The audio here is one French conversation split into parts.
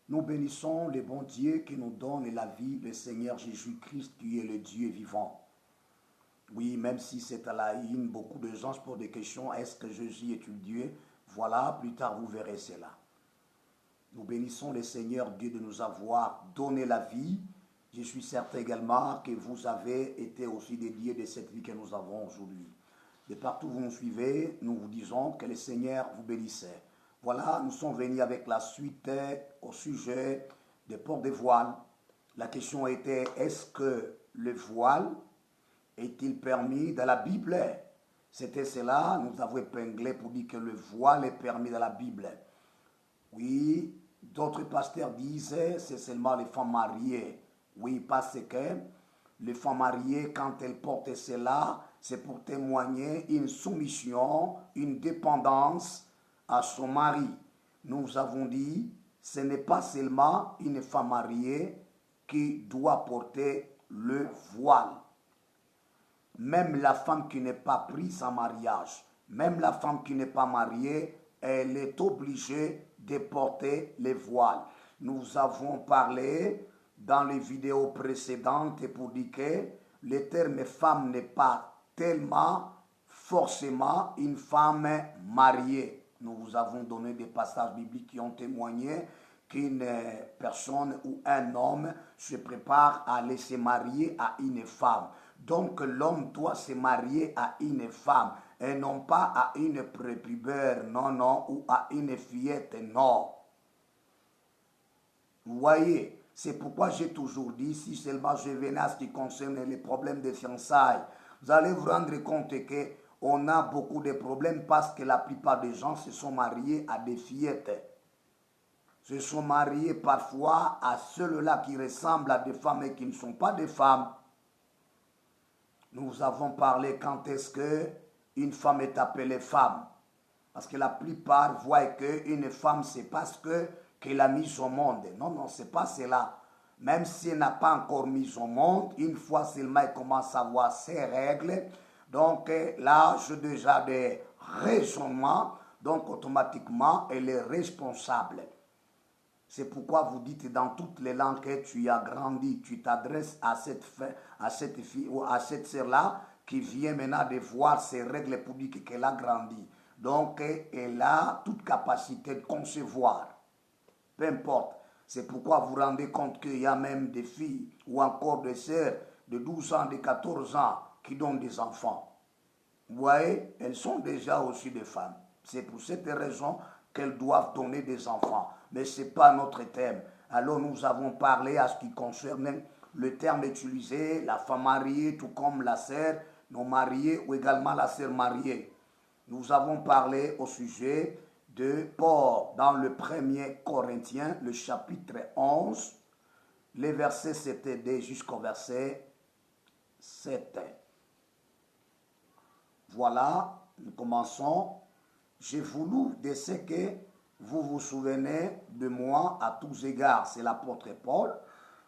Nous bénissons le bon Dieu qui nous donne la vie, le Seigneur Jésus-Christ qui est le Dieu vivant. Oui, même si c'est à la haine, beaucoup de gens se posent des questions, est-ce que Jésus est un Dieu? Voilà, plus tard vous verrez cela. Nous bénissons le Seigneur Dieu de nous avoir donné la vie. Je suis certain également que vous avez été aussi dédiés de cette vie que nous avons aujourd'hui. De partout où vous nous suivez, nous vous disons que le Seigneur vous bénisse. Voilà, nous sommes venus avec la suite au sujet des ports de voile. La question était, est-ce que le voile est-il permis dans la Bible? C'était cela, nous avons épinglé pour dire que le voile est permis dans la Bible. Oui, d'autres pasteurs disaient c'est seulement les femmes mariées. Oui, parce que les femmes mariées, quand elles portent cela, c'est pour témoigner une soumission, une dépendance à son mari. Nous avons dit, ce n'est pas seulement une femme mariée qui doit porter le voile. Même la femme qui n'est pas prise en mariage, même la femme qui n'est pas mariée, elle est obligée de porter les voiles. Nous avons parlé dans les vidéos précédentes pour dire que le terme femme n'est pas tellement forcément une femme mariée. Nous vous avons donné des passages bibliques qui ont témoigné qu'une personne ou un homme se prépare à aller se marier à une femme. Donc l'homme doit se marier à une femme et non pas à une prépubère, non, ou à une fillette, non. Vous voyez, c'est pourquoi j'ai toujours dit, si seulement je venais à ce qui concerne les problèmes de fiançailles, vous allez vous rendre compte qu'on a beaucoup de problèmes parce que la plupart des gens se sont mariés à des fillettes. Se sont mariés parfois à ceux-là qui ressemblent à des femmes et qui ne sont pas des femmes. Nous avons parlé quand est-ce qu'une femme est appelée femme. Parce que la plupart voient qu'une femme, c'est parce qu'elle a mis au monde. Non, c'est pas cela. Même si elle n'a pas encore mis au monde, une fois seulement elle commence à avoir ses règles, donc l'âge déjà des raisonnements, donc automatiquement elle est responsable. C'est pourquoi vous dites dans toutes les langues que tu as grandi, tu t'adresses à cette fille ou à cette sœur-là qui vient maintenant de voir ses règles pour dire qu'elle a grandi. Donc, elle a toute capacité de concevoir. Peu importe. C'est pourquoi vous vous rendez compte qu'il y a même des filles ou encore des sœurs de 12 ans, de 14 ans qui donnent des enfants. Vous voyez, elles sont déjà aussi des femmes. C'est pour cette raison qu'elles doivent donner des enfants. Mais ce n'est pas notre thème. Alors nous avons parlé à ce qui concerne le terme utilisé, la femme mariée, tout comme la sœur non mariée ou également la sœur mariée. Nous avons parlé au sujet de Paul dans le 1er Corinthiens, le chapitre 11, les versets 7 jusqu'au verset 7. Voilà, nous commençons. J'ai voulu de ce que vous vous souvenez de moi à tous égards, c'est l'apôtre Paul,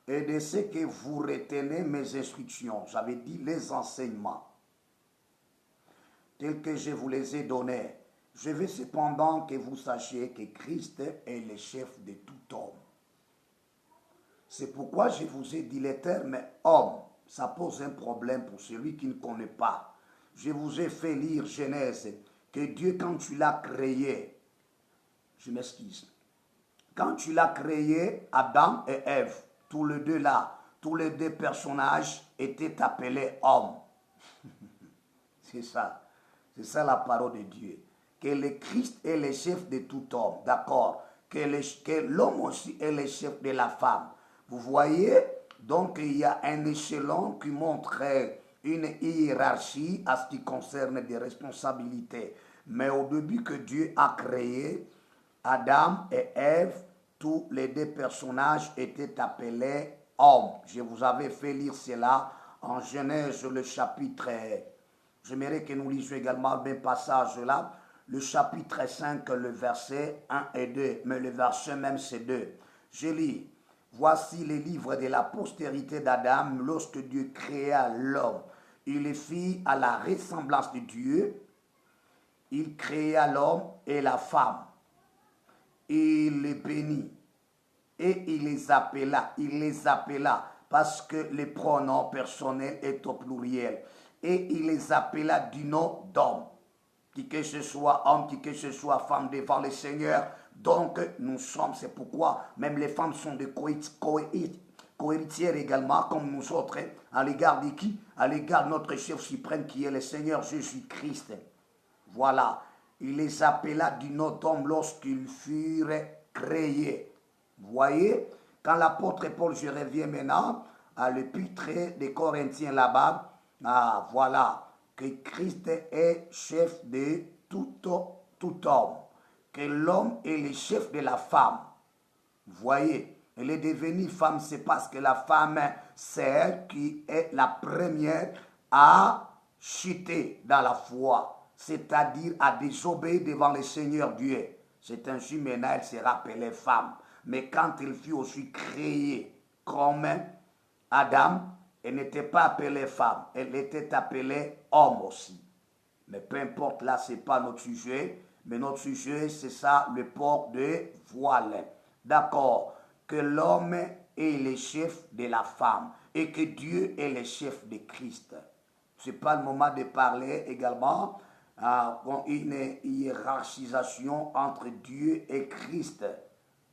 et de ce que vous retenez mes instructions, j'avais dit les enseignements, tels que je vous les ai donnés. Je veux cependant que vous sachiez que Christ est le chef de tout homme. C'est pourquoi je vous ai dit le terme homme. Ça pose un problème pour celui qui ne connaît pas. Je vous ai fait lire Genèse, que Dieu, quand tu l'as créé, je m'excuse, quand tu l'as créé, Adam et Ève, tous les deux là, tous les deux personnages étaient appelés hommes. C'est ça la parole de Dieu. Que le Christ est le chef de tout homme, d'accord, que l'homme aussi est le chef de la femme. Vous voyez, donc il y a un échelon qui montre une hiérarchie à ce qui concerne des responsabilités. Mais au début que Dieu a créé, Adam et Ève, tous les deux personnages étaient appelés hommes. Je vous avais fait lire cela en Genèse, le chapitre. J'aimerais que nous lisions également le même passage là, le chapitre 5, le verset 1 et 2. Mais le verset même, c'est 2. Je lis. Voici les livres de la postérité d'Adam lorsque Dieu créa l'homme. Il les fit à la ressemblance de Dieu. Il créa l'homme et la femme. Il les bénit. Et il les appela, parce que le pronom personnel est au pluriel. Et il les appela du nom d'homme. Qui que ce soit homme, qui que ce soit femme devant le Seigneur. Donc nous sommes, c'est pourquoi même les femmes sont des cohéritières également, comme nous autres, à l'égard de qui? À l'égard de notre chef suprême qui est le Seigneur Jésus-Christ. Voilà, il les appela du nom d'homme lorsqu'ils furent créés. Vous voyez, quand l'apôtre Paul, je reviens maintenant à l'épître des Corinthiens là-bas, voilà, que Christ est chef de tout homme, que l'homme est le chef de la femme. Vous voyez, elle est devenue femme, c'est parce que la femme, c'est elle qui est la première à chuter dans la foi, c'est-à-dire à désobéir devant le Seigneur Dieu. C'est ainsi maintenant elle se rappelait femme. Mais quand elle fut aussi créée comme Adam, elle n'était pas appelée femme, elle était appelée homme aussi. Mais peu importe, là, ce n'est pas notre sujet, mais notre sujet, c'est ça, le port de voile. D'accord, que l'homme est le chef de la femme et que Dieu est le chef de Christ. Ce n'est pas le moment de parler également une hiérarchisation entre Dieu et Christ.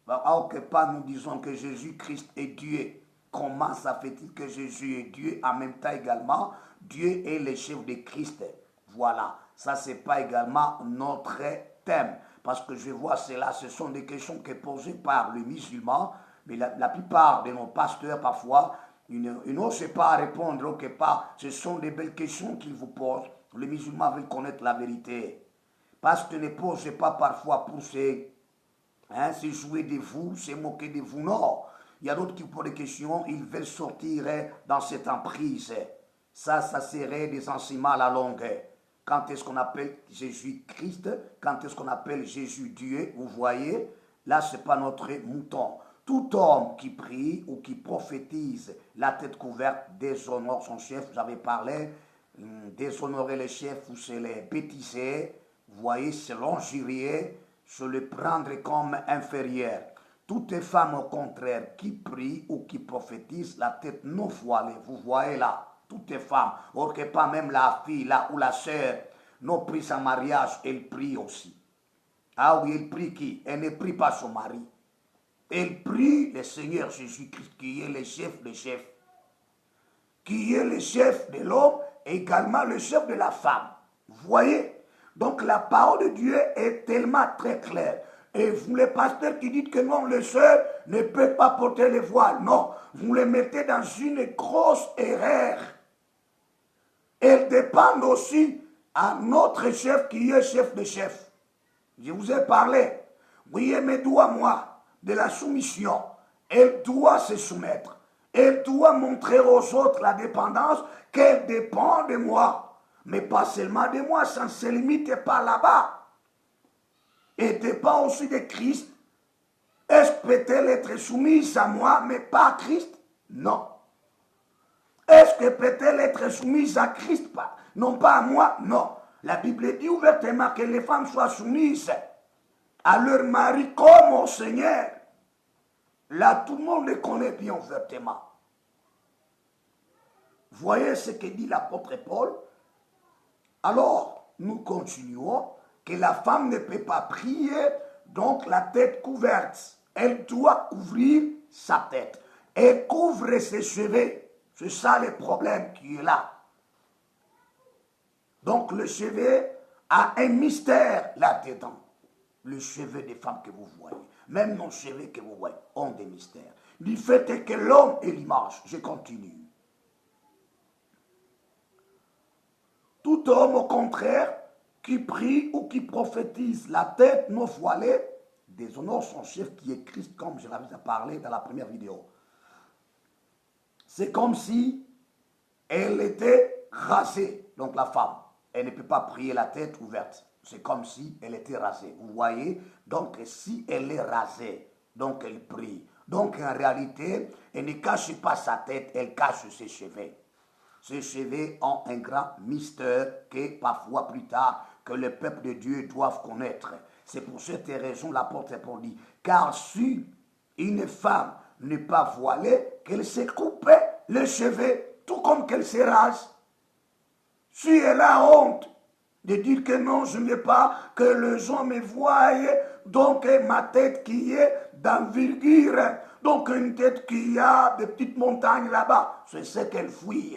Alors que pas nous disons que Jésus-Christ est Dieu. Comment ça fait-il que Jésus est Dieu? En même temps également, Dieu est le chef de Christ. Voilà, ça c'est pas également notre thème. Parce que je vois cela, ce sont des questions qui sont posées par les musulmans, mais la plupart de nos pasteurs parfois, ils n'osent pas répondre au pas. Ce sont des belles questions qu'ils vous posent. Les musulmans veulent connaître la vérité. Parce que ne posez pas parfois pour se jouer de vous, se moquer de vous. Non, il y a d'autres qui posent des questions, ils veulent sortir dans cette emprise. Ça serait des enseignements à la longue. Quand est-ce qu'on appelle Jésus-Christ? Quand est-ce qu'on appelle Jésus-Dieu? Vous voyez, là, ce n'est pas notre mouton. Tout homme qui prie ou qui prophétise la tête couverte déshonore son chef. J'avais parlé, déshonorer le chef ou se les bêtiser. Vous voyez, c'est l'injurier, se le prendre comme inférieur. Toute femme, au contraire, qui prie ou qui prophétise la tête non voilée, vous voyez là, toutes femmes, or que pas même la fille là ou la sœur non pris son mariage, elle prie aussi. Ah oui, elle prie qui? Elle ne prie pas son mari. Elle prie le Seigneur Jésus-Christ qui est le chef des chefs, qui est le chef de l'homme et également le chef de la femme. Vous voyez? Donc la parole de Dieu est tellement très claire. Et vous les pasteurs qui dites que non, le sœur ne peut pas porter le voile. Non, vous les mettez dans une grosse erreur. Elle dépend aussi à notre chef qui est chef de chef. Je vous ai parlé. Oui, mais doit moi de la soumission. Elle doit se soumettre. Elle doit montrer aux autres la dépendance qu'elle dépend de moi. Mais pas seulement de moi, ça ne se limite pas là-bas. Et dépend aussi de Christ. Est-ce que peut-elle être soumise à moi, mais pas à Christ? Non. Est-ce que peut-elle être soumise à Christ? Non pas à moi? Non. La Bible dit ouvertement que les femmes soient soumises à leur mari comme au Seigneur. Là, tout le monde le connaît bien ouvertement. Voyez ce que dit l'apôtre Paul. Alors, nous continuons. Que la femme ne peut pas prier, donc la tête couverte. Elle doit couvrir sa tête. Elle couvre ses cheveux. C'est ça le problème qui est là. Donc le cheveu a un mystère là-dedans. Le cheveu des femmes que vous voyez, même nos cheveux que vous voyez, ont des mystères. Du fait que l'homme est l'image. Je continue. Tout homme, au contraire, qui prie ou qui prophétise la tête non voilée, déshonore son chef qui est Christ, comme je l'avais parlé dans la première vidéo. C'est comme si elle était rasée, donc la femme. Elle ne peut pas prier la tête ouverte. C'est comme si elle était rasée. Vous voyez? Donc si elle est rasée, donc elle prie. Donc en réalité, elle ne cache pas sa tête, elle cache ses cheveux. Ces cheveux ont un grand mystère que parfois plus tard, que le peuple de Dieu doit connaître. C'est pour cette raison l'apôtre Paul dit, car si une femme n'est pas voilée, qu'elle se coupe les cheveux, tout comme qu'elle se rase. Si elle a honte de dire que non, je ne veux pas que les gens me voient, donc ma tête qui est d'envergure, donc une tête qui a des petites montagnes là-bas, c'est ce qu'elle fuit.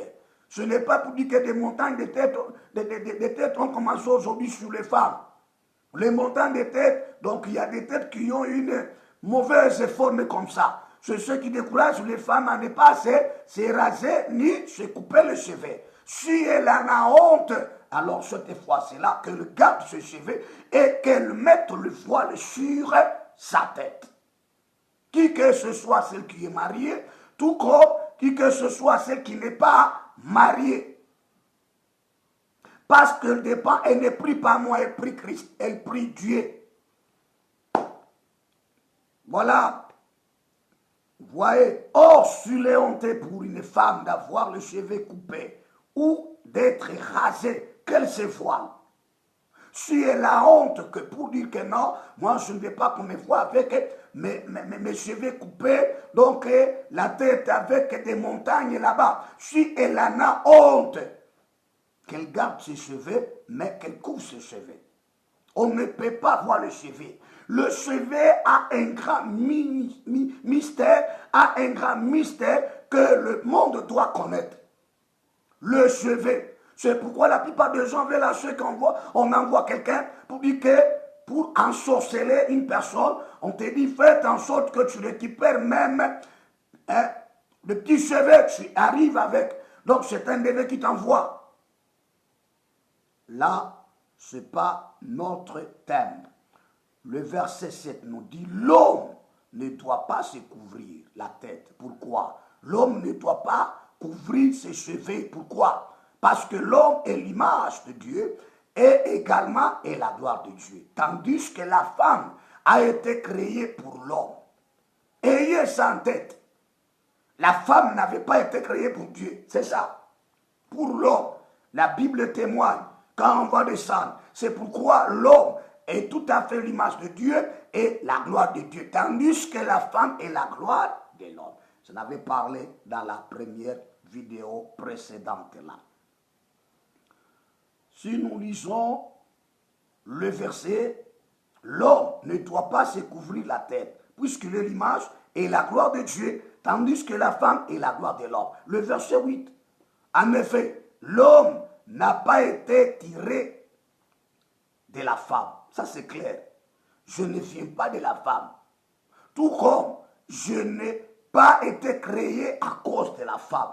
Ce n'est pas pour dire que des montagnes de têtes ont commencé aujourd'hui sur les femmes. Les montagnes de têtes, donc il y a des têtes qui ont une mauvaise forme comme ça. C'est ce qui décourage les femmes à ne pas se raser ni se couper les cheveux. Si elle en a honte, alors cette fois c'est là qu'elle garde ses cheveux et qu'elle mette le voile sur sa tête. Qui que ce soit celle qui est mariée, tout comme qui que ce soit celle qui n'est pas mariée. Parce qu'elle dépend, elle ne prie pas moi, elle prie Christ, elle prie Dieu. Voilà. Vous voyez, or, s'il est honteux pour une femme d'avoir les cheveux coupés ou d'être rasée, qu'elle se voile. Si elle a honte que pour dire que non, moi je ne vais pas qu'on me voie avec mes cheveux coupés, donc la tête avec des montagnes là-bas. Si elle en a honte, qu'elle garde ses cheveux, mais qu'elle couvre ses cheveux. On ne peut pas voir les cheveux. Le cheveu a un grand mystère, que le monde doit connaître. Le cheveu. C'est pourquoi la plupart des gens veulent acheter on envoie quelqu'un pour dire que pour ensorceler une personne, on te dit faites en sorte que tu récupères même le petit cheveu, tu arrives avec. Donc c'est un bébé qui t'envoie. Là, ce n'est pas notre thème. Le verset 7 nous dit l'homme ne doit pas se couvrir la tête. Pourquoi? L'homme ne doit pas couvrir ses cheveux. Pourquoi? Parce que l'homme est l'image de Dieu et également est la gloire de Dieu. Tandis que la femme a été créée pour l'homme. Ayez ça en tête. La femme n'avait pas été créée pour Dieu. C'est ça. Pour l'homme. La Bible témoigne. Quand on va descendre, c'est pourquoi l'homme est tout à fait l'image de Dieu et la gloire de Dieu. Tandis que la femme est la gloire de l'homme. Je l'avais parlé dans la première vidéo précédente là. Si nous lisons le verset, l'homme ne doit pas se couvrir la tête, puisqu'il est l'image et la gloire de Dieu, tandis que la femme est la gloire de l'homme. Le verset 8, en effet, l'homme n'a pas été tiré de la femme. Ça c'est clair. Je ne viens pas de la femme. Tout comme je n'ai pas été créé à cause de la femme.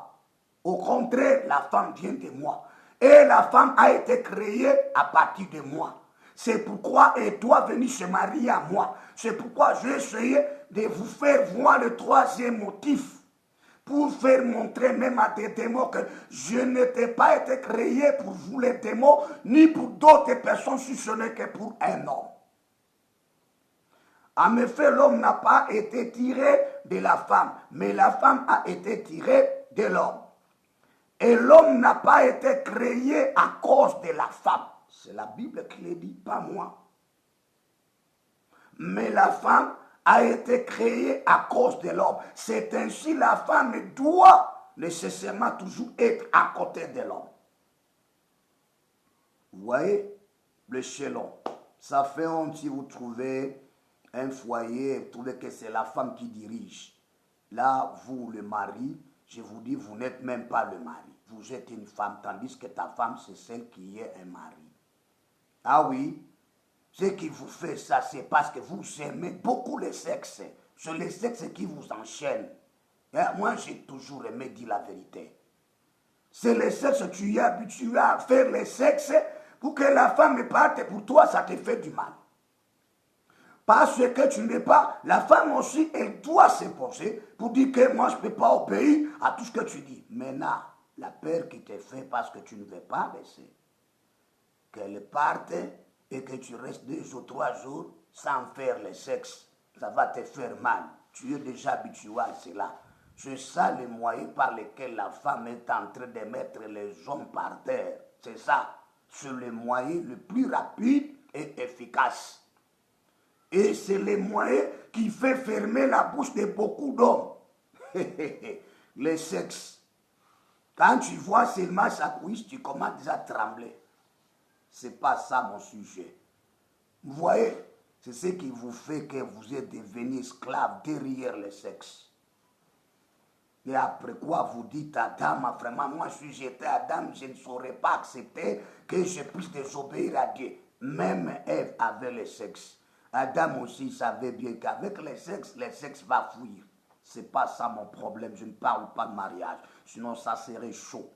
Au contraire, la femme vient de moi. Et la femme a été créée à partir de moi. C'est pourquoi elle doit venir se marier à moi. C'est pourquoi j'ai essayé de vous faire voir le troisième motif. Pour faire montrer même à des démons que je n'étais pas été créé pour vous les démons, ni pour d'autres personnes si ce n'est que pour un homme. En effet, l'homme n'a pas été tiré de la femme, mais la femme a été tirée de l'homme. Et l'homme n'a pas été créé à cause de la femme. C'est la Bible qui le dit, pas moi. Mais la femme a été créée à cause de l'homme. C'est ainsi la femme doit nécessairement toujours être à côté de l'homme. Vous voyez, l'échelon. Ça fait honte si vous trouvez un foyer et vous trouvez que c'est la femme qui dirige. Là, vous, le mari, je vous dis, vous n'êtes même pas le mari. Vous êtes une femme, tandis que ta femme, c'est celle qui est un mari. Ah oui, ce qui vous fait ça, c'est parce que vous aimez beaucoup le sexe. C'est le sexe qui vous enchaîne. Et moi, j'ai toujours aimé dire la vérité. C'est le sexe, tu es habitué à faire le sexe pour que la femme parte. Pour toi, ça te fait du mal. Parce que tu n'es pas... La femme aussi, elle doit s'imposer pour dire que moi, je ne peux pas obéir à tout ce que tu dis. Maintenant, la peur qui te fait parce que tu ne veux pas laisser, qu'elle parte et que tu restes 2 ou 3 jours sans faire le sexe, ça va te faire mal. Tu es déjà habitué à cela. C'est ça le moyen par lequel la femme est en train de mettre les hommes par terre. C'est ça. C'est le moyen le plus rapide et efficace. Et c'est le moyen qui fait fermer la bouche de beaucoup d'hommes. Le sexe. Quand tu vois seulement sa cuisse, tu commences déjà à trembler. Ce n'est pas ça mon sujet. Vous voyez, c'est ce qui vous fait que vous êtes devenus esclaves derrière le sexe. Et après quoi vous dites à Adam, vraiment, moi si j'étais Adam, je ne saurais pas accepter que je puisse désobéir à Dieu. Même Ève avait le sexe. Adam aussi savait bien qu'avec le sexe va fuir. Ce n'est pas ça mon problème, je ne parle pas de mariage. Sinon ça serait chaud.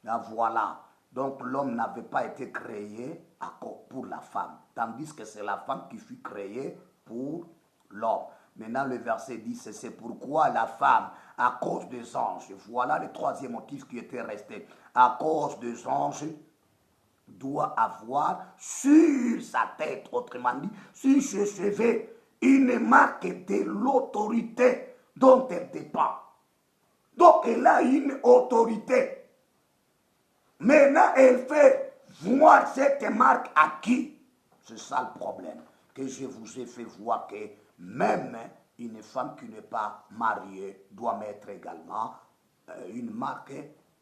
Là, voilà. Donc l'homme n'avait pas été créé pour la femme. Tandis que c'est la femme qui fut créée pour l'homme. Maintenant le verset dit, c'est pourquoi la femme, à cause des anges, voilà le troisième motif qui était resté, à cause des anges, doit avoir sur sa tête, autrement dit, sur ses cheveux, une marque de l'autorité dont elle dépend. Donc elle a une autorité. Maintenant elle fait voir cette marque à qui? C'est ça le problème, que je vous ai fait voir que même une femme qui n'est pas mariée doit mettre également une marque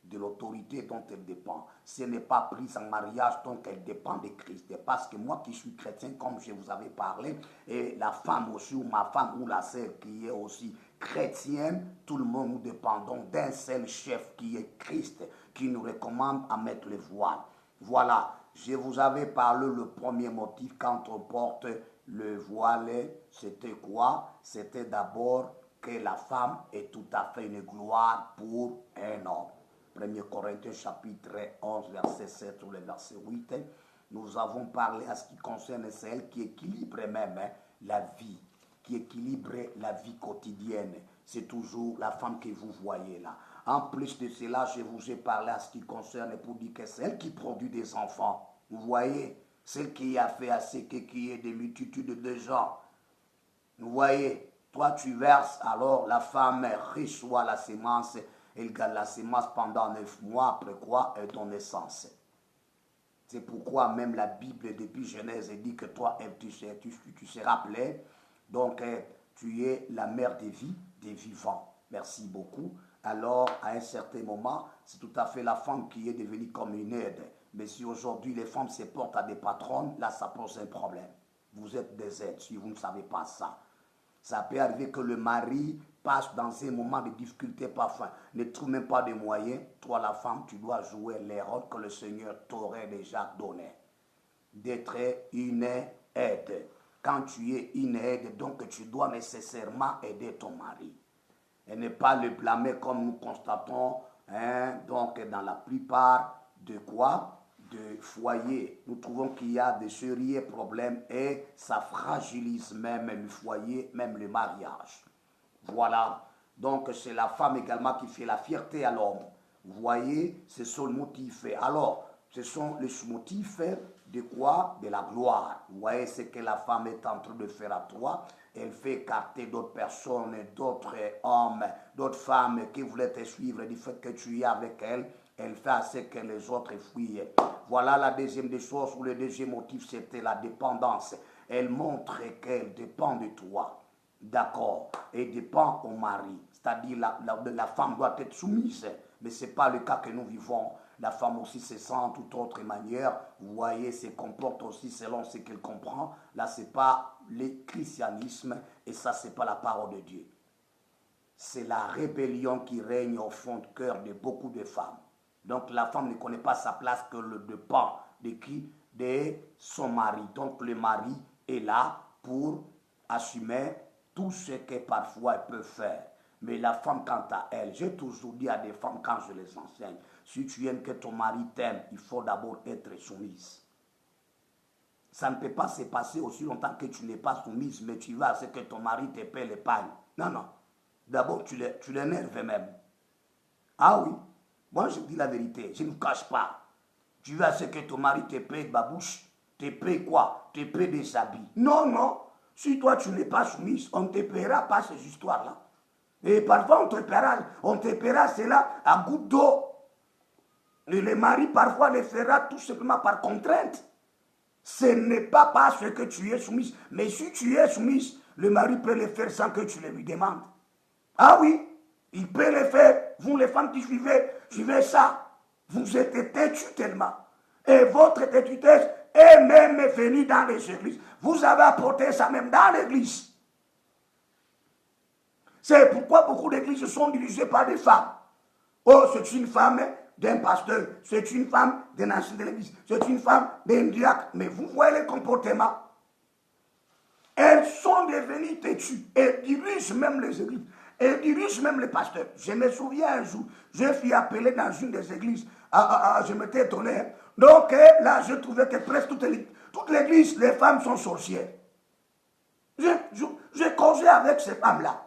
de l'autorité dont elle dépend. Ce n'est pas prise en mariage, donc elle dépend de Christ. Parce que moi qui suis chrétien, comme je vous avais parlé, et la femme aussi, ou ma femme, ou la sœur qui est aussi chrétienne, tout le monde nous dépendons d'un seul chef qui est Christ, qui nous recommande à mettre le voile. Voilà, je vous avais parlé le premier motif quand on porte le voile, c'était quoi? C'était d'abord que la femme est tout à fait une gloire pour un homme. 1 Corinthiens chapitre 11, verset 7 ou le verset 8, nous avons parlé à ce qui concerne celle qui équilibre même la vie, qui équilibre la vie quotidienne. C'est toujours la femme que vous voyez là. En plus de cela, je vous ai parlé à ce qui concerne pour dire que celle qui produit des enfants, vous voyez, celle qui a fait assez que qu'il y ait des multitudes de gens. Vous voyez, toi tu verses, alors la femme reçoit la sémence, elle garde la sémence pendant 9 mois, après quoi elle donne naissance. C'est pourquoi même la Bible depuis Genèse dit que toi tu seras appelé, donc tu es la mère des vies, des vivants. Merci beaucoup. Alors, à un certain moment, c'est tout à fait la femme qui est devenue comme une aide. Mais si aujourd'hui les femmes se portent à des patronnes, là ça pose un problème. Vous êtes des aides si vous ne savez pas ça. Ça peut arriver que le mari passe dans un moment de difficulté parfois, ne trouve même pas de moyens. Toi la femme, tu dois jouer les rôles que le Seigneur t'aurait déjà donné. D'être une aide. Quand tu es une aide, donc tu dois nécessairement aider ton mari. Et ne pas le blâmer comme nous constatons, donc dans la plupart de quoi? De foyers. Nous trouvons qu'il y a de sérieux problèmes et ça fragilise même le foyer, même le mariage. Voilà. Donc c'est la femme également qui fait la fierté à l'homme. Vous voyez, c'est son motif. Alors, ce sont les motifs de quoi? De la gloire. Vous voyez ce que la femme est en train de faire à toi. Elle fait écarter d'autres personnes, d'autres hommes, d'autres femmes qui voulaient te suivre du fait que tu es avec elle. Elle fait à ce que les autres fuient. Voilà la deuxième des choses, ou le deuxième motif, c'était la dépendance. Elle montre qu'elle dépend de toi. D'accord. Et dépend au mari. C'est-à-dire la femme doit être soumise. Mais ce n'est pas le cas que nous vivons. La femme aussi se sent toute autre manière. Vous voyez, se comporte aussi selon ce qu'elle comprend. Là, ce n'est pas le christianisme et ça, ce n'est pas la parole de Dieu. C'est la rébellion qui règne au fond du cœur de beaucoup de femmes. Donc, la femme ne connaît pas sa place que le dépend de qui? De son mari. Donc, le mari est là pour assumer tout ce que parfois elle peut faire. Mais la femme, quant à elle, j'ai toujours dit à des femmes quand je les enseigne, si tu aimes que ton mari t'aime, il faut d'abord être soumise. Ça ne peut pas se passer aussi longtemps que tu n'es pas soumise, mais tu vas à ce que ton mari te paie l'épargne. Non, non. D'abord, tu l'énerves même. Ah oui, moi je dis la vérité, je ne vous cache pas. Tu vas à ce que ton mari te paie de babouche, te paie quoi? Te paie des habits. Non, non. Si toi tu n'es pas soumise, on ne te paiera pas ces histoires-là. Et parfois on te paiera cela à goutte d'eau. Et le mari parfois le fera tout simplement par contrainte. Ce n'est pas parce que tu es soumise. Mais si tu es soumise, le mari peut le faire sans que tu le lui demandes. Ah oui, il peut le faire. Vous les femmes qui suivez ça. Vous êtes têtus tellement. Et votre têtutesse est même venue dans les églises. Vous avez apporté ça même dans l'église. C'est pourquoi beaucoup d'églises sont dirigées par des femmes. Oh, c'est une femme d'un pasteur, c'est une femme d'un ancien de l'église, c'est une femme d'un diacre. Mais vous voyez le comportement. Elles sont devenues têtues. Elles dirigent même les églises. Elles dirigent même les pasteurs. Je me souviens un jour, je suis appelé dans une des églises. Je m'étais étonné. Donc là, je trouvais que presque toute l'église, les femmes sont sorcières. J'ai causé avec ces femmes-là.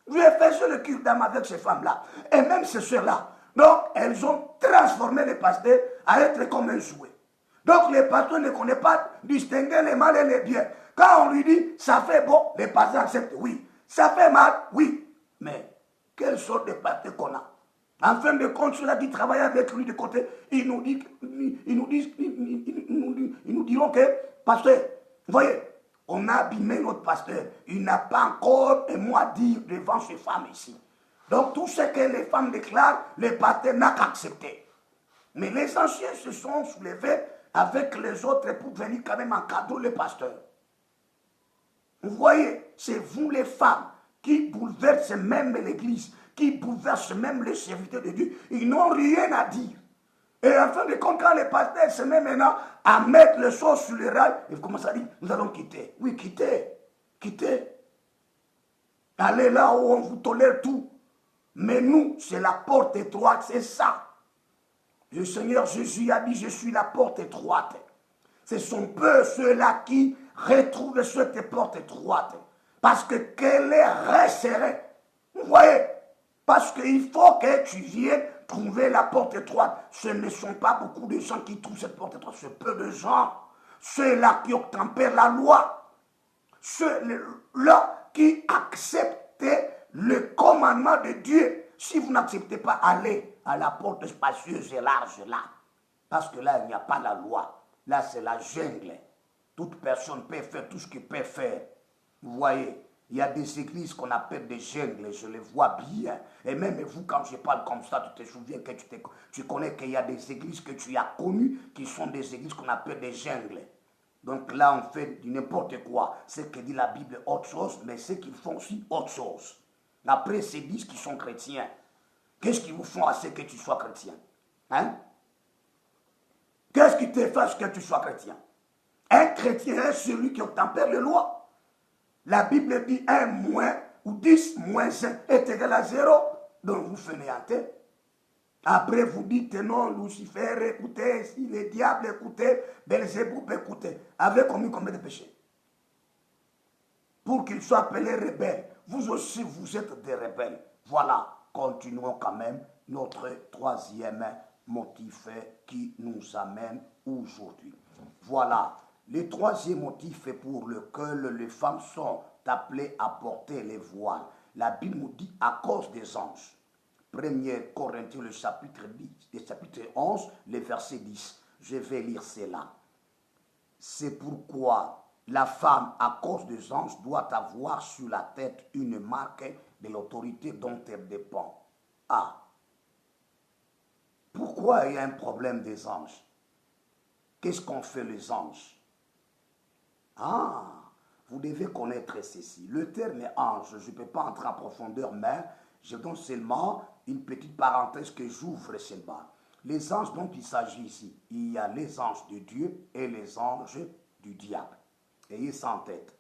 Je faisais le culte d'âme avec ces femmes-là. Et même ces soeurs-là. Donc, elles ont transformé les pasteurs à être comme un jouet. Donc, les pasteurs ne connaissent pas distinguer les mal et les bien. Quand on lui dit, ça fait bon, les pasteurs acceptent, oui. Ça fait mal, oui. Mais, quelle sorte de pasteur qu'on a? En fin de compte, ceux-là qui travaillent avec lui de côté, ils nous diront que, pasteur, vous voyez, on a abîmé notre pasteur. Il n'a pas encore un mot à dire devant ces femmes ici. Donc tout ce que les femmes déclarent, le pasteur n'a qu'à accepter. Mais les anciens se sont soulevés avec les autres pour venir quand même encadrer le pasteur. Vous voyez, c'est vous les femmes qui bouleversent même l'église, qui bouleversent même les serviteurs de Dieu. Ils n'ont rien à dire. Et en fin de compte, quand les pasteurs se mettent maintenant à mettre les choses sur les rails, ils commencent à dire, nous allons quitter. Oui, quitter. Quitter. Allez là où on vous tolère tout. Mais nous, c'est la porte étroite, c'est ça. Le Seigneur Jésus a dit, je suis la porte étroite. Ce sont peu ceux-là qui retrouvent cette porte étroite. Parce que qu'elle est resserrée. Vous voyez? Parce qu'il faut que tu viennes trouver la porte étroite. Ce ne sont pas beaucoup de gens qui trouvent cette porte étroite. C'est peu de gens. Ceux-là qui obtempèrent la loi. Ceux-là qui acceptent le commandement de Dieu. Si vous n'acceptez pas, allez à la porte spacieuse et large là. Parce que là, il n'y a pas la loi. Là, c'est la jungle. Toute personne peut faire tout ce qu'il peut faire. Vous voyez? Il y a des églises qu'on appelle des jungles, je les vois bien. Et même vous, quand je parle comme ça, tu te souviens que tu connais qu'il y a des églises que tu as connues qui sont des églises qu'on appelle des jungles. Donc là, on fait n'importe quoi. Ce que dit la Bible, autre chose, mais ce qu'ils font aussi, autre chose. Après, ces disent qu'ils sont chrétiens. Qu'est-ce qu'ils vous font à ce que tu sois chrétien? Hein? Qu'est-ce qui te fait à ce que tu sois chrétien? Un chrétien est celui qui obtempère les lois. La Bible dit 1 moins ou 10 moins 1 est égal à 0. Donc vous fainéantez. Après vous dites non, Lucifer écoutez, si le diable écoutait, Belzéboub écoutait. Avec combien de péchés? Pour qu'il soit appelé rebelle. Vous aussi vous êtes des rebelles. Voilà, continuons quand même notre troisième motif qui nous amène aujourd'hui. Voilà. Le troisième motif est pour lequel les femmes sont appelées à porter les voiles. La Bible nous dit à cause des anges. 1 Corinthiens, le chapitre 11, le verset 10. Je vais lire cela. C'est pourquoi la femme, à cause des anges, doit avoir sur la tête une marque de l'autorité dont elle dépend. Ah. Pourquoi il y a un problème des anges? Qu'est-ce qu'ont fait les anges? Ah, vous devez connaître ceci. Le terme ange, je ne peux pas entrer en profondeur, mais je donne seulement une petite parenthèse que j'ouvre seulement. Les anges dont il s'agit ici, il y a les anges de Dieu et les anges du diable. Ayez ça en tête.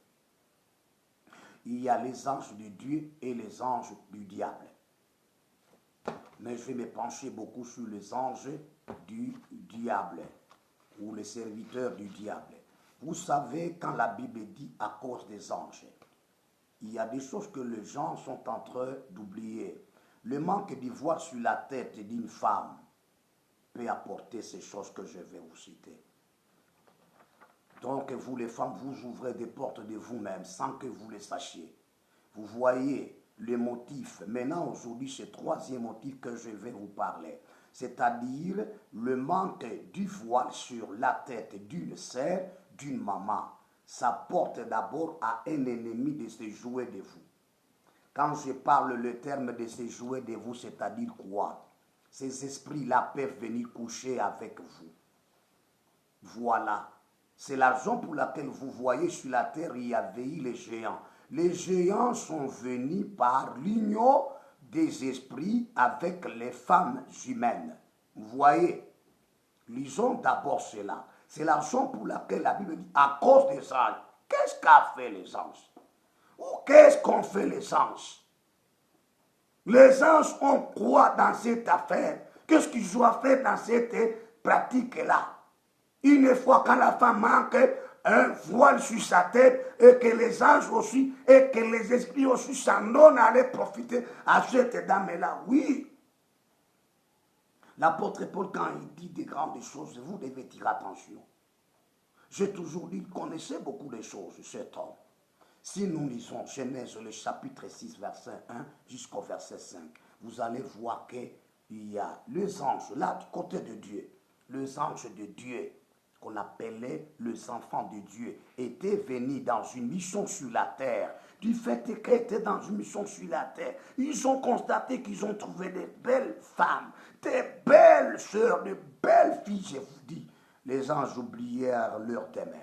Il y a les anges de Dieu et les anges du diable. Mais je vais me pencher beaucoup sur les anges du diable ou les serviteurs du diable. Vous savez, quand la Bible dit à cause des anges, il y a des choses que les gens sont en train d'oublier. Le manque d'ivoire sur la tête d'une femme peut apporter ces choses que je vais vous citer. Donc vous les femmes, vous ouvrez des portes de vous-même sans que vous le sachiez. Vous voyez le motif. Maintenant, aujourd'hui, c'est le troisième motif que je vais vous parler. C'est-à-dire le manque du voile sur la tête d'une sœur d'une maman, ça porte d'abord à un ennemi de se jouer de vous. Quand je parle le terme de se jouer de vous, c'est-à-dire quoi? Ces esprits-là peuvent venir coucher avec vous. Voilà. C'est la raison pour laquelle vous voyez sur la terre, il y avait les géants. Les géants sont venus par l'union des esprits avec les femmes humaines. Vous voyez? Lisons d'abord cela. C'est la raison pour laquelle la Bible dit, à cause des anges, qu'est-ce qu'a fait les anges? Ou qu'est-ce qu'ont fait les anges? Les anges ont quoi dans cette affaire? Qu'est-ce qu'ils ont fait dans cette pratique-là? Une fois quand la femme manque un voile sur sa tête et que les anges aussi et que les esprits aussi s'en donnent à aller profiter à cette dame-là, oui. L'apôtre Paul, quand il dit des grandes choses, vous devez tirer attention. J'ai toujours dit qu'il connaissait beaucoup de choses, cet homme. Si nous lisons Genèse, le chapitre 6, verset 1 jusqu'au verset 5, vous allez voir qu'il y a les anges, là, du côté de Dieu, les anges de Dieu, qu'on appelait les enfants de Dieu, étaient venus dans une mission sur la terre. Du fait qu'ils étaient dans une mission sur la terre, ils ont constaté qu'ils ont trouvé des belles femmes, des belles sœurs, de belles filles, je vous dis. Les anges oublièrent leur demeure.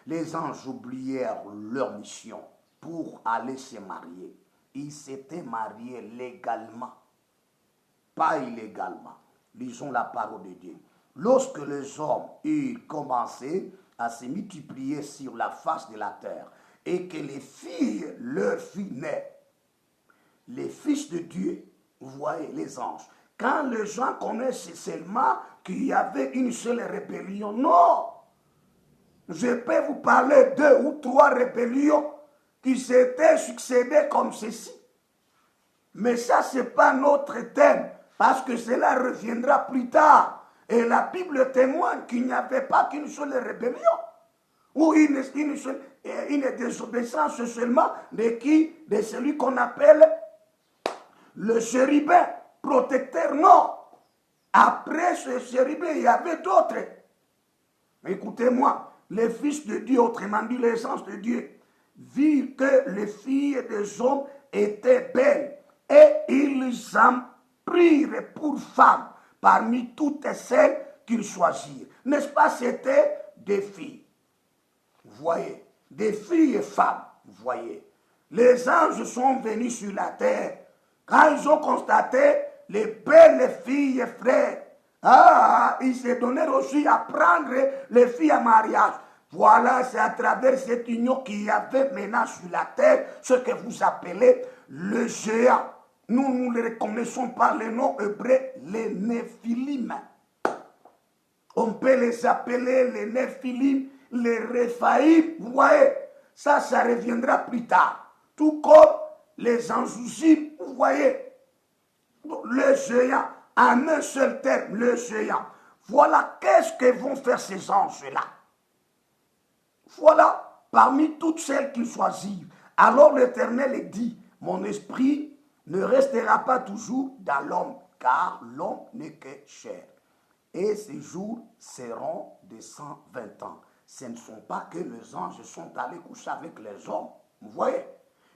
Les anges oublièrent leur mission pour aller se marier. Ils s'étaient mariés légalement, pas illégalement. Lisons la parole de Dieu. Lorsque les hommes eurent commencé à se multiplier sur la face de la terre et que les filles leur furent nées, les fils de Dieu, vous voyez, les anges, quand les gens connaissent seulement qu'il y avait une seule rébellion, non! Je peux vous parler 2 ou 3 rébellions qui s'étaient succédées comme ceci. Mais ça, ce n'est pas notre thème, parce que cela reviendra plus tard. Et la Bible témoigne qu'il n'y avait pas qu'une seule rébellion, ou une désobéissance seulement de celui qu'on appelle le chérubin, protecteur, non. Après ce chérubin, il y avait d'autres. Écoutez-moi, les fils de Dieu, autrement dit les anges de Dieu, virent que les filles des hommes étaient belles et ils en prirent pour femmes parmi toutes celles qu'ils choisirent. N'est-ce pas, c'était des filles. Vous voyez, des filles et femmes, vous voyez. Les anges sont venus sur la terre quand ils ont constaté les belles filles, frères. Ils se donnèrent aussi à prendre les filles à mariage. Voilà, c'est à travers cette union qu'il y avait maintenant sur la terre ce que vous appelez le géant. Nous ne les reconnaissons par le nom hébreu, les Néphilim. On peut les appeler les Néphilim, les Réphaïm. Vous voyez, ça reviendra plus tard. Tout comme les Anjousim, vous voyez, le géant, en un seul terme, le géant. Voilà qu'est-ce que vont faire ces anges-là. Voilà, parmi toutes celles qu'ils choisirent. Alors l'Éternel dit, mon esprit ne restera pas toujours dans l'homme, car l'homme n'est que chair. Et ces jours seront de 120 ans. Ce ne sont pas que les anges sont allés coucher avec les hommes. Vous voyez?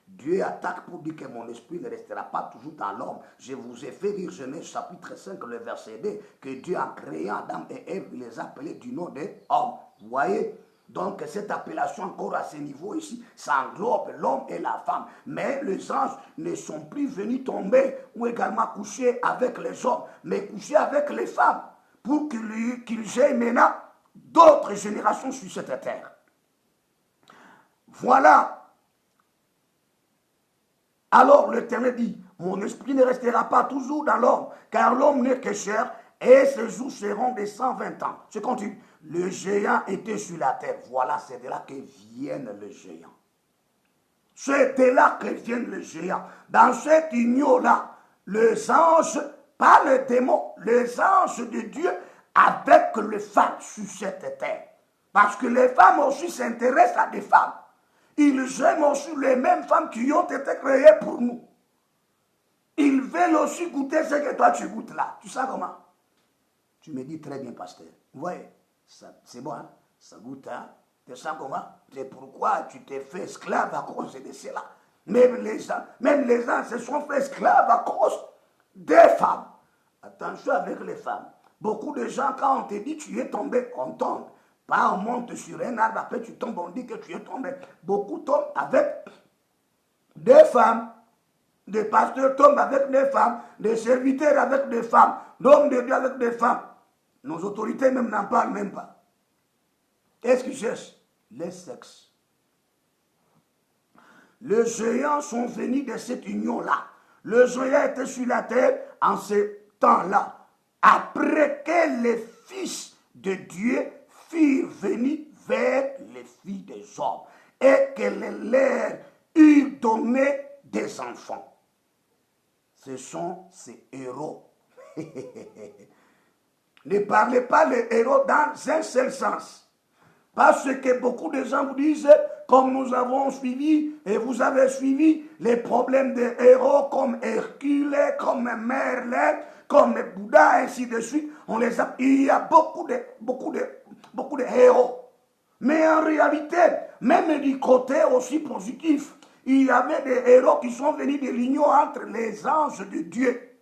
Dieu attaque pour dire que mon esprit ne restera pas toujours dans l'homme. Je vous ai fait lire Genèse chapitre 5, le verset 2, que Dieu a créé Adam et Ève, les a appelés du nom d'homme. Vous voyez? Donc cette appellation encore à ce niveau ici, ça englobe l'homme et la femme. Mais les anges ne sont plus venus tomber ou également coucher avec les hommes, mais coucher avec les femmes pour qu'ils aient maintenant d'autres générations sur cette terre. Voilà. Alors l'Éternel dit, mon esprit ne restera pas toujours dans l'homme, car l'homme n'est que chair, et ses jours seront de 120 ans. Je continue. Le géant était sur la terre. Voilà, c'est de là que viennent les géants. C'est de là que viennent les géants. Dans cette union-là, les anges, pas les démons, les anges de Dieu avec les femmes sur cette terre. Parce que les femmes aussi s'intéressent à des femmes. Ils aiment aussi les mêmes femmes qui ont été créées pour nous. Ils veulent aussi goûter ce que toi tu goûtes là. Tu sais comment? Tu me dis très bien, pasteur. Vous voyez, c'est bon, hein? Ça goûte, hein? Tu sens comment? C'est pourquoi tu t'es fait esclave à cause de cela. Même les gens se sont fait esclaves à cause des femmes. Attention avec les femmes. Beaucoup de gens, quand on te dit tu es tombé, on tombe. Pas on monte sur un arbre, après tu tombes, on dit que tu es tombé. Beaucoup tombent avec des femmes. Des pasteurs tombent avec des femmes. Des serviteurs avec des femmes. L'homme de Dieu avec des femmes. Nos autorités même n'en parlent même pas. Qu'est-ce qu'ils cherchent? Les sexes. Les géants sont venus de cette union-là. Le géant était sur la terre en ce temps-là. Après que les fils de Dieu firent venir vers les filles des hommes et que leur eurent donné des enfants. Ce sont ces héros. Ne parlez pas les héros dans un seul sens. Parce que beaucoup de gens vous disent, comme nous avons suivi, et vous avez suivi les problèmes des héros comme Hercule, comme Merlin, comme Bouddha, ainsi de suite. Il y a beaucoup de héros. Mais en réalité, même du côté aussi positif, il y avait des héros qui sont venus de l'union entre les anges de Dieu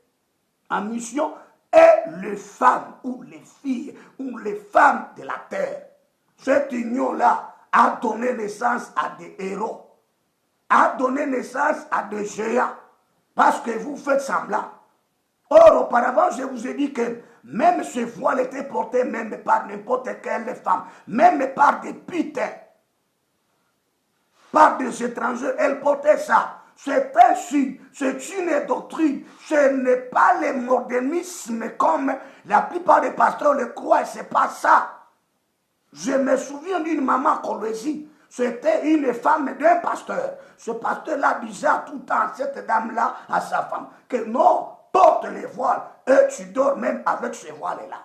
en mission et les femmes ou les filles ou les femmes de la terre. Cette union-là a donné naissance à des héros, a donné naissance à des géants, parce que vous faites semblant. Or, auparavant, je vous ai dit que même ce voile était porté même par n'importe quelle femme, même par des putains, par des étrangers, elle portait ça. C'est un signe, c'est une doctrine, ce n'est pas le modernisme comme la plupart des pasteurs le croient, c'est pas ça. Je me souviens d'une maman colosie. C'était une femme d'un pasteur. Ce pasteur-là disait tout le temps, cette dame-là, à sa femme, que non, porte les voiles et tu dors même avec ces voiles-là.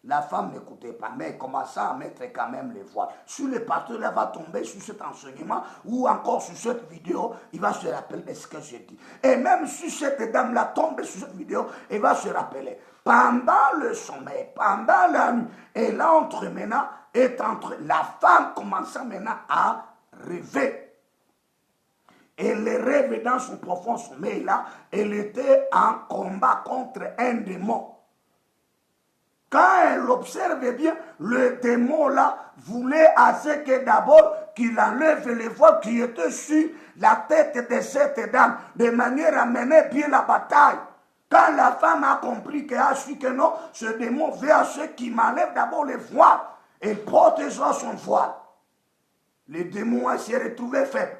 La femme n'écoutait pas, mais elle commençait à mettre quand même les voiles. Si le pasteur-là va tomber sur cet enseignement ou encore sur cette vidéo, il va se rappeler de ce que j'ai dit. Et même si cette dame-là tombe sur cette vidéo, elle va se rappeler. Pendant le sommeil, pendant la nuit, elle entre maintenant, la femme commençait maintenant à rêver. Elle rêve dans son profond sommeil là, elle était en combat contre un démon. Quand elle observe bien, le démon là voulait assez que d'abord qu'il enlève les voiles qui étaient sur la tête de cette dame, de manière à mener bien la bataille. Quand la femme a compris qu'elle a su que non, ce démon veut à ceux qui m'enlèvent d'abord les voiles, elle protégera son voile. Le démon s'est retrouvé faible.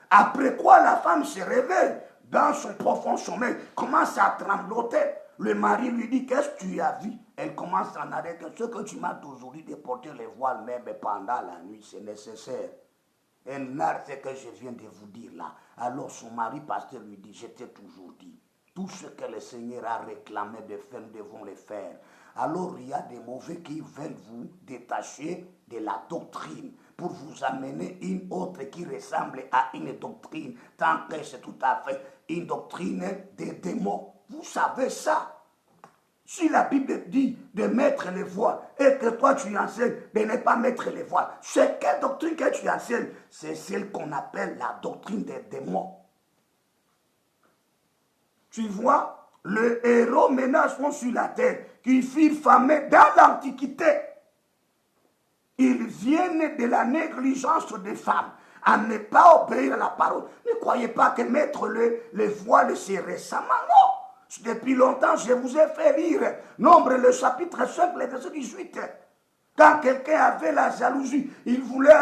Après quoi, la femme se réveille dans son profond sommeil, commence à trembloter. Le mari lui dit, qu'est-ce que tu as vu? Elle commence à arrêter. Ce que tu m'as toujours dit de porter les voiles même pendant la nuit, c'est nécessaire. Elle narre ce que je viens de vous dire là. Alors son mari, pasteur, lui dit, je t'ai toujours dit, tout ce que le Seigneur a réclamé de faire, nous devons le faire. Alors il y a des mauvais qui veulent vous détacher de la doctrine pour vous amener une autre qui ressemble à une doctrine, tant que c'est tout à fait une doctrine des démons. Vous savez ça. Si la Bible dit de mettre les voiles et que toi tu enseignes de ne pas mettre les voiles, c'est quelle doctrine que tu enseignes? C'est celle qu'on appelle la doctrine des démons. Tu vois, les héros maintenant sont sur la terre, qui furent famés dans l'Antiquité. Ils viennent de la négligence des femmes, à ne pas obéir à la parole. Ne croyez pas que mettre le voile, c'est récemment, non. Depuis longtemps, je vous ai fait lire Nombre, le chapitre 5, le verset 18. Quand quelqu'un avait la jalousie, il voulait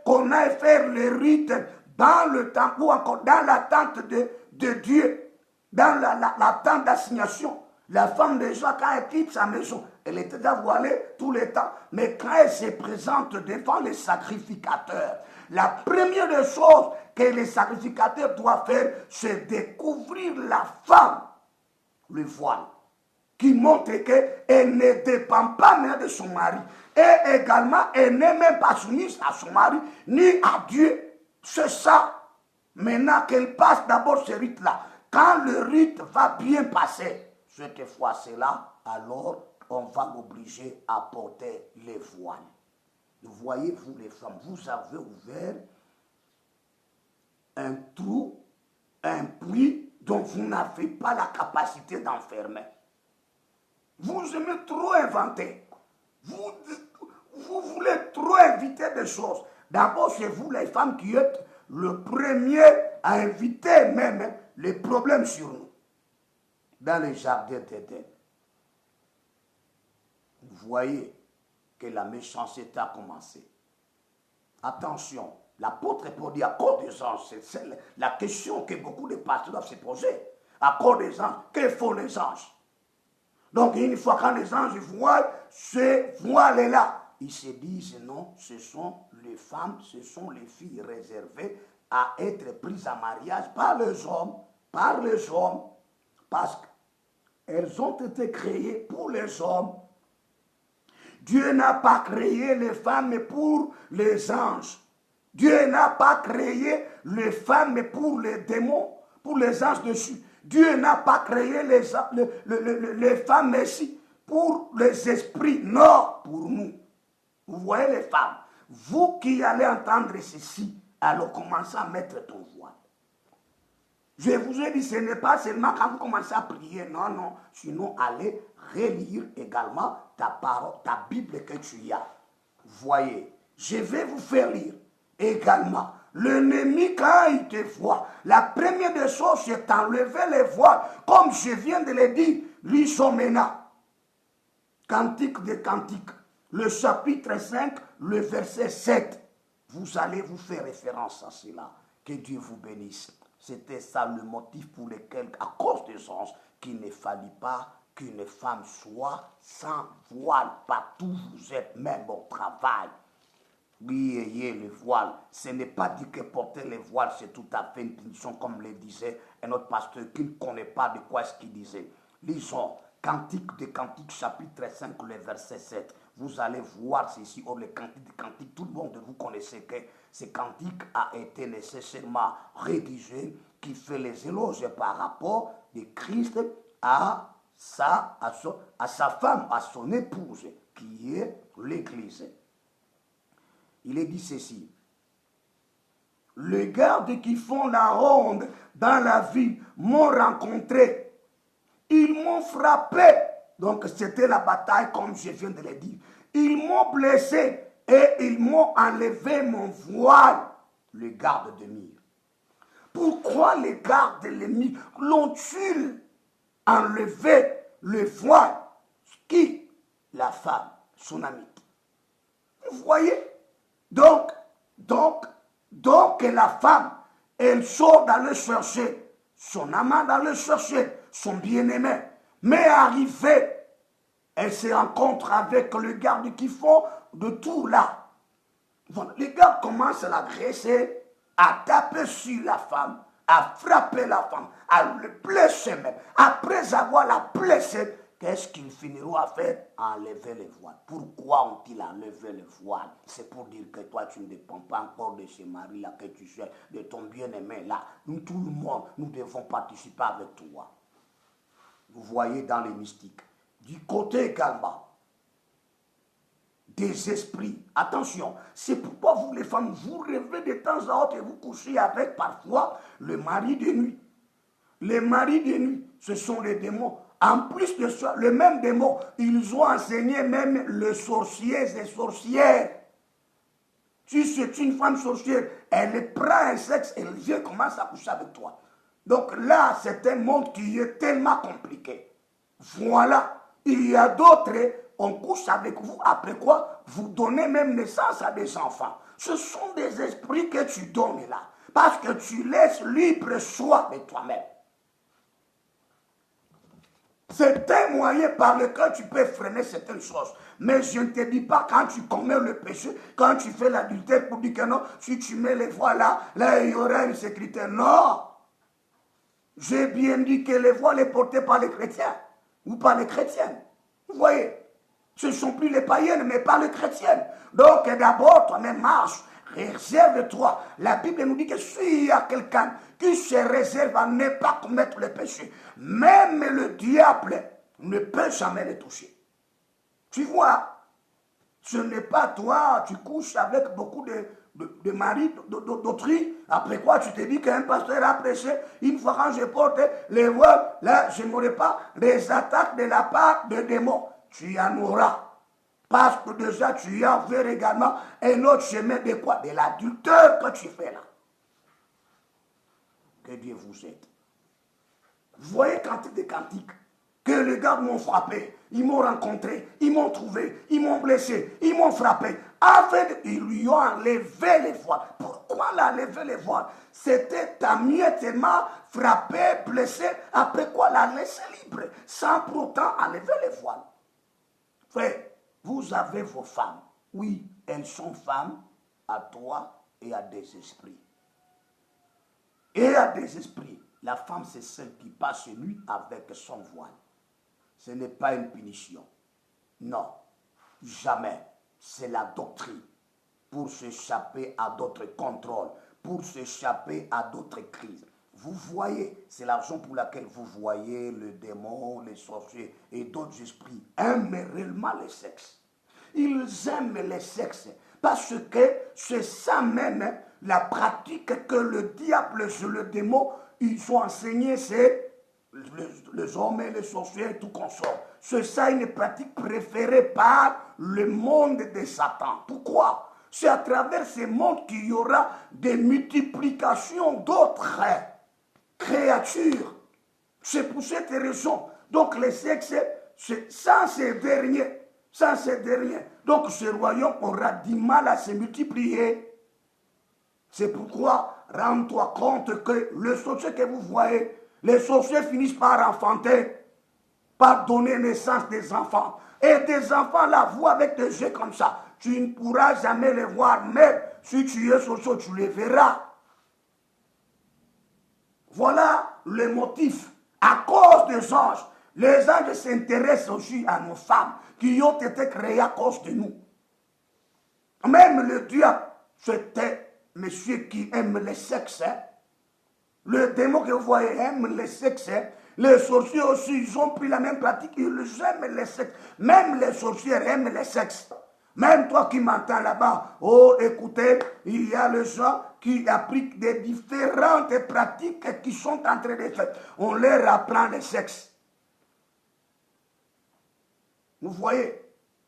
qu'on aille faire le rite dans le temple ou encore dans la tente de Dieu, dans la tente d'assignation. La femme déjà, quand elle quitte sa maison, elle était déjà voilée tout le temps. Mais quand elle se présente devant les sacrificateurs, la première des choses que les sacrificateurs doivent faire, c'est découvrir la femme, le voile, qui montre qu'elle ne dépend pas même de son mari. Et également, elle n'est même pas soumise à son mari, ni à Dieu. C'est ça. Maintenant qu'elle passe d'abord ce rite-là, quand le rite va bien passer, cette fois-là, alors on va l'obliger à porter les voiles. Voyez, vous les femmes, vous avez ouvert un trou, un puits dont vous n'avez pas la capacité d'enfermer. Vous aimez trop inventer. Vous voulez trop inviter des choses. D'abord, c'est vous les femmes qui êtes le premier à inviter même les problèmes sur nous. Dans le jardin d'Éden. Vous voyez que la méchanceté a commencé. Attention, l'apôtre Paul dit à cause des anges, c'est la question que beaucoup de pasteurs doivent se poser. À cause des anges, que font les anges? Donc une fois quand les anges voient ce voile-là, ils se disent non, ce sont les femmes, ce sont les filles réservées à être prises en mariage par les hommes, parce qu'elles ont été créées pour les hommes. Dieu n'a pas créé les femmes pour les anges. Dieu n'a pas créé les femmes pour les démons, pour les anges dessus. Dieu n'a pas créé les femmes ici pour les esprits. Non, pour nous. Vous voyez les femmes, vous qui allez entendre ceci, alors commencez à mettre ton voile. Je vous ai dit, ce n'est pas seulement quand vous commencez à prier, non, non. Sinon, allez relire également ta parole, ta Bible que tu as. Voyez, je vais vous faire lire également. L'ennemi, quand il te voit, la première des choses, c'est d'enlever les voiles. Comme je viens de le dire, lisons maintenant. Cantique des Cantiques, le chapitre 5, le verset 7. Vous allez vous faire référence à cela. Que Dieu vous bénisse. C'était ça le motif pour lequel, à cause des anges, qu'il ne fallait pas qu'une femme soit sans voile. Partout où vous êtes, même au travail. Oui, ayez le voile. Ce n'est pas dit que porter le voile, c'est tout à fait une punition, comme le disait un autre pasteur qui ne connaît pas de quoi est-ce qu'il disait. Lisons, Cantique de Cantique, chapitre 5, le verset 7. Vous allez voir ceci, or le Cantique de Cantique, tout le monde vous connaissez que ce cantique a été nécessairement rédigé, qui fait les éloges par rapport de Christ à sa femme, à son épouse, qui est l'Église. Il est dit ceci. Les gardes qui font la ronde dans la ville m'ont rencontré. Ils m'ont frappé. Donc c'était la bataille comme je viens de le dire. Ils m'ont blessé et ils m'ont enlevé mon voile. Les gardes de mire. Pourquoi les gardes de mire l'ont-ils enlevé le voile? Qui? La femme, son amie. Vous voyez? Donc la femme, elle sort d'aller chercher son amant, d'aller chercher son bien-aimé. Mais arrivée, elle se rencontre avec les gardes qui font de tout là. Voilà. Les gardes commencent à l'agresser, à taper sur la femme, à frapper la femme, à le blesser même. Après avoir la blessée, qu'est-ce qu'ils finiront à faire? Enlever les voiles. Pourquoi ont-ils enlevé les voiles? C'est pour dire que toi, tu ne dépends pas encore de ce mari-là que tu cherches, de ton bien-aimé là. Nous, tout le monde, nous devons participer avec toi. Vous voyez dans les mystiques. Du côté également des esprits. Attention, c'est pourquoi vous les femmes, vous rêvez de temps à autre et vous couchez avec parfois le mari de nuit. Les maris de nuit, ce sont les démons. En plus de ça, le même démon, ils ont enseigné même les sorciers et sorcières. Si c'est une femme sorcière, elle prend un sexe, elle vient commencer à coucher avec toi. Donc là, c'est un monde qui est tellement compliqué. Voilà. Il y a d'autres, on couche avec vous, après quoi, vous donnez même naissance à des enfants. Ce sont des esprits que tu donnes là, parce que tu laisses libre choix de toi-même. C'est un moyen par lequel tu peux freiner certaines choses. Mais je ne te dis pas quand tu commets le péché, quand tu fais l'adultère, pour dire que non, si tu mets les voiles là, là il y aura une sécurité. Non. J'ai bien dit que les voiles sont portées par les chrétiens ou par les chrétiennes. Vous voyez, ce ne sont plus les païennes, mais par les chrétiennes. Donc d'abord, toi-même marche, réserve-toi. La Bible nous dit que s'il y a quelqu'un qui se réserve à ne pas commettre le péché, même le diable ne peut jamais le toucher. Tu vois, Ce n'est pas toi, tu couches avec beaucoup de maris d'autrui. Après quoi, tu te dis qu'un pasteur a prêché. Une fois quand je porte les voiles, là, je n'aurai pas des attaques de la part de démons. Tu en auras. Parce que déjà, tu as ouvert également un autre chemin de quoi? De l'adultère que tu fais là. Que Dieu vous aide. Vous voyez cantique des cantiques que les gars m'ont frappé, ils m'ont rencontré, ils m'ont trouvé, ils m'ont blessé, ils m'ont frappé. Ils lui ont enlevé les voiles. Pourquoi l'enlever les voiles? C'était tellement frappé, blessé, après quoi la laisser libre, sans pourtant enlever les voiles. Frère, vous avez vos femmes. Oui, elles sont femmes à toi et à des esprits. Et à des esprits. La femme, c'est celle qui passe nuit avec son voile. Ce n'est pas une punition. Non, jamais. C'est la doctrine pour s'échapper à d'autres contrôles, pour s'échapper à d'autres crises. Vous voyez, c'est la raison pour laquelle vous voyez le démon, les sorciers et d'autres esprits aiment réellement le sexe. Ils aiment le sexe parce que c'est ça même la pratique que le diable et le démon, ils ont enseigné, c'est les hommes et les sorciers et tout consort. C'est ça une pratique préférée par le monde de Satan. Pourquoi? C'est à travers ce monde qu'il y aura des multiplications d'autres créatures. C'est pour cette raison. Donc le sexe, sans ces derniers, donc ce royaume aura du mal à se multiplier. C'est pourquoi, rends-toi compte que le sorcier que vous voyez, les sorciers finissent par enfanter, par donner naissance des enfants. Et des enfants la voient avec des yeux comme ça. Tu ne pourras jamais les voir, même si tu es sorcier, tu les verras. Voilà le motif. À cause des anges, les anges s'intéressent aussi à nos femmes qui ont été créées à cause de nous. Même le diable, c'était monsieur qui aime le sexe. Le démon que vous voyez aime le sexe. Les sorciers aussi, ils ont pris la même pratique, ils aiment le sexe. Même les sorcières aiment le sexe. Même toi qui m'entends là-bas, oh écoutez, il y a les gens qui appliquent des différentes pratiques qui sont en train de faire. On leur apprend le sexe. Vous voyez,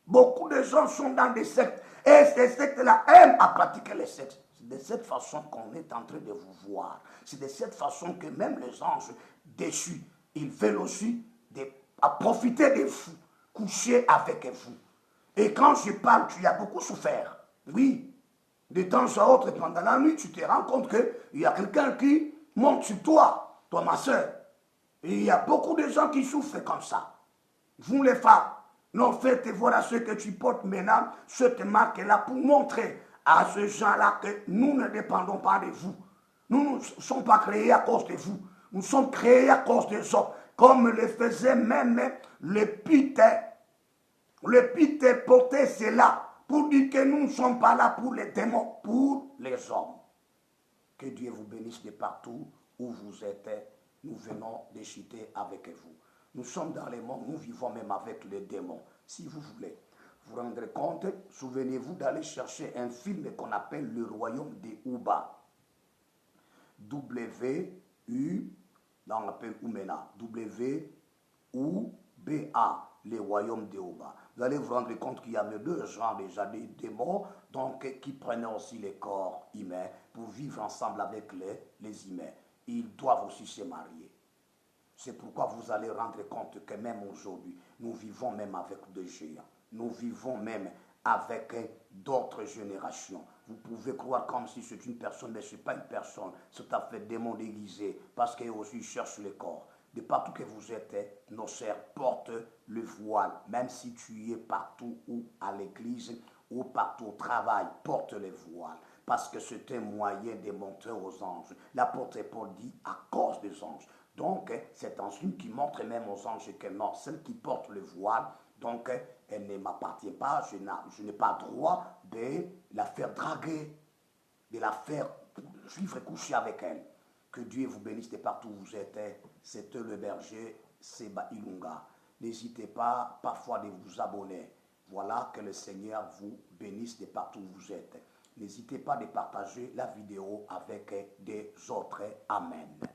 beaucoup de gens sont dans des sectes. Et ces sectes-là aiment à pratiquer le sexe. C'est de cette façon qu'on est en train de vous voir. C'est de cette façon que même les anges déchus, ils veulent aussi profiter de vous, coucher avec vous. Et quand je parle, tu as beaucoup souffert. Oui, de temps à autre, pendant la nuit, tu te rends compte qu'il y a quelqu'un qui monte sur toi, ma soeur. Et il y a beaucoup de gens qui souffrent comme ça. Vous les femmes, non, faites voir ce que tu portes maintenant, cette marque-là, pour montrer à ces gens-là que nous ne dépendons pas de vous. Nous ne sommes pas créés à cause de vous. Nous sommes créés à cause des hommes, comme le faisait même le Peter. Le Peter portait cela pour dire que nous ne sommes pas là pour les démons, pour les hommes. Que Dieu vous bénisse de partout où vous êtes. Nous venons de chuter avec vous. Nous sommes dans les mondes, nous vivons même avec les démons. Si vous voulez vous rendre compte, souvenez-vous d'aller chercher un film qu'on appelle Le Royaume des Ouba. W-U, là on appelle Oumena. W-U-B-A, le Royaume des Ouba. Vous allez vous rendre compte qu'il y a deux genres déjà des démons, donc qui prenaient aussi les corps humains pour vivre ensemble avec les humains. Ils doivent aussi se marier. C'est pourquoi vous allez rendre compte que même aujourd'hui, nous vivons même avec des géants. Nous vivons même avec d'autres générations. Vous pouvez croire comme si c'est une personne, mais ce n'est pas une personne. C'est à fait démon déguisé, parce qu'ils aussi cherchent le corps. De partout que vous êtes, nos sœurs portent le voile. Même si tu es partout ou à l'église ou partout au travail, porte le voile. Parce que c'est un moyen de montrer aux anges. L'apôtre Paul dit à cause des anges. Donc, c'est un signe qui montre même aux anges que non, celle qui porte le voile, donc elle ne m'appartient pas, je n'ai pas droit de la faire draguer, de la faire suivre et coucher avec elle. Que Dieu vous bénisse de partout où vous êtes. C'était le berger Seba Ilunga. N'hésitez pas parfois de vous abonner. Voilà, que le Seigneur vous bénisse de partout où vous êtes. N'hésitez pas de partager la vidéo avec des autres. Amen.